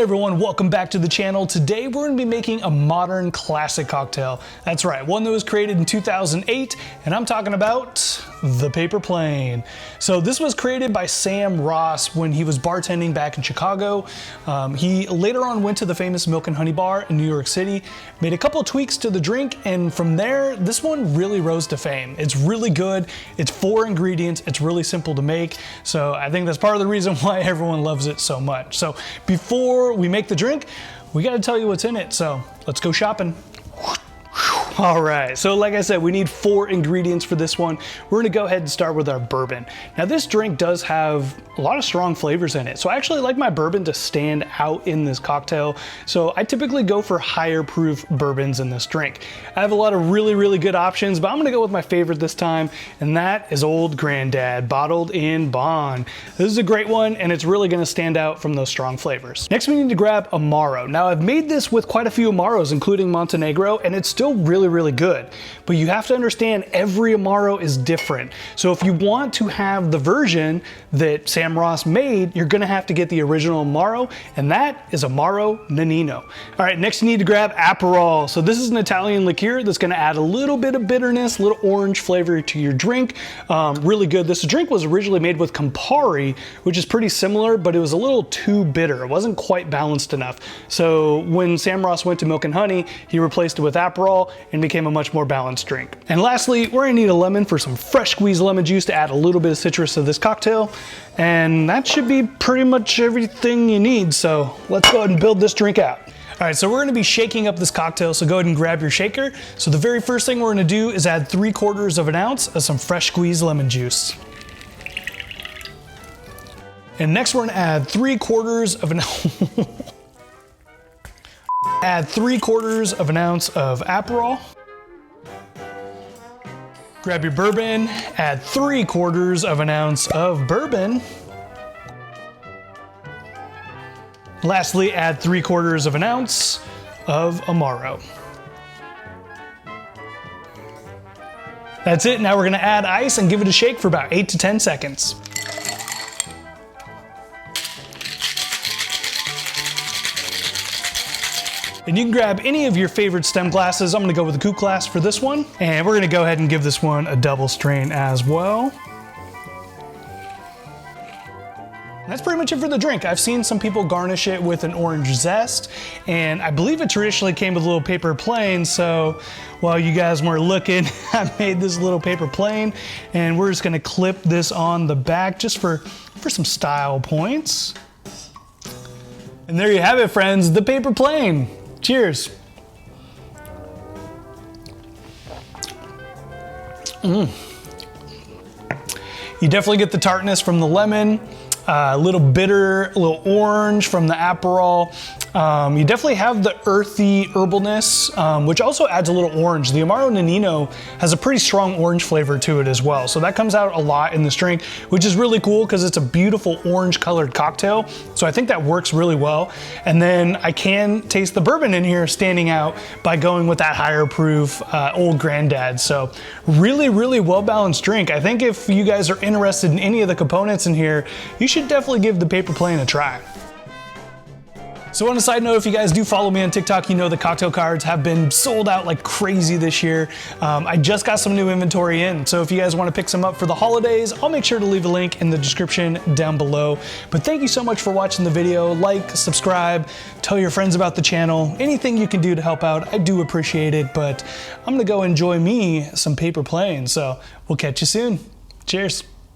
Hey everyone, welcome back to the channel. Today we're going to be making a modern classic cocktail. That's right, one that was created in 2008, and I'm talking about the Paper Plane. So this was created by Sam Ross when he was bartending back in Chicago. He later on went to the famous Milk and Honey bar in New York City, made a couple tweaks to the drink, and from there, this one really rose to fame. It's really good, it's 4 ingredients, it's really simple to make, so I think that's part of the reason why everyone loves it so much. So before we make the drink, we got to tell you what's in it, so let's go shopping. All right, so like I said, we need 4 ingredients for this one. We're gonna go ahead and start with our bourbon. Now this drink does have a lot of strong flavors in it, so I actually like my bourbon to stand out in this cocktail. So I typically go for higher proof bourbons in this drink. I have a lot of really good options, but I'm gonna go with my favorite this time, and that is Old Granddad, bottled in bond. This is a great one, and it's really gonna stand out from those strong flavors. Next, we need to grab Amaro. Now I've made this with quite a few Amaros, including Montenegro, and it's still really good. But you have to understand every Amaro is different. So if you want to have the version that Sam Ross made, you're gonna have to get the original Amaro, and that is Amaro Nannino. All right, next you need to grab Aperol. So this is an Italian liqueur that's gonna add a little bit of bitterness, a little orange flavor to your drink. Really good. This drink was originally made with Campari, which is pretty similar, but it was a little too bitter. It wasn't quite balanced enough. So when Sam Ross went to Milk and Honey, he replaced it with Aperol and became a much more balanced drink. And lastly, we're gonna need a lemon for some fresh squeezed lemon juice to add a little bit of citrus to this cocktail. And that should be pretty much everything you need. So let's go ahead and build this drink out. All right, so we're gonna be shaking up this cocktail, so go ahead and grab your shaker. So the very first thing we're gonna do is add 3/4 of an ounce of some fresh squeezed lemon juice. And next we're gonna add 3/4 of an add 3/4 of an ounce of Aperol. Grab your bourbon, add 3/4 of an ounce of bourbon. Lastly, add 3/4 of an ounce of Amaro. That's it. Now we're gonna add ice and give it a shake for about 8 to 10 seconds. And you can grab any of your favorite stem glasses. I'm gonna go with the coupe glass for this one. And we're gonna go ahead and give this one a double strain as well. That's pretty much it for the drink. I've seen some people garnish it with an orange zest, and I believe it traditionally came with a little paper plane, so while you guys weren't looking, I made this little paper plane, and we're just gonna clip this on the back just for some style points. And there you have it, friends, the paper plane. Cheers. You definitely get the tartness from the lemon, a little bitter, a little orange from the Aperol. You definitely have the earthy herbalness, which also adds a little orange. The Amaro Nannino has a pretty strong orange flavor to it as well. So that comes out a lot in this drink, which is really cool because it's a beautiful orange colored cocktail. So I think that works really well. And then I can taste the bourbon in here standing out by going with that higher proof Old Granddad. So really well balanced drink. I think if you guys are interested in any of the components in here, you should definitely give the Paper Plane a try. So on a side note, if you guys do follow me on TikTok, you know the cocktail cards have been sold out like crazy this year. I just got some new inventory in, so if you guys want to pick some up for the holidays, I'll make sure to leave a link in the description down below. But thank you so much for watching the video. Like, subscribe, tell your friends about the channel. Anything you can do to help out, I do appreciate it, but I'm gonna go enjoy me some Paper Plane, so we'll catch you soon. Cheers.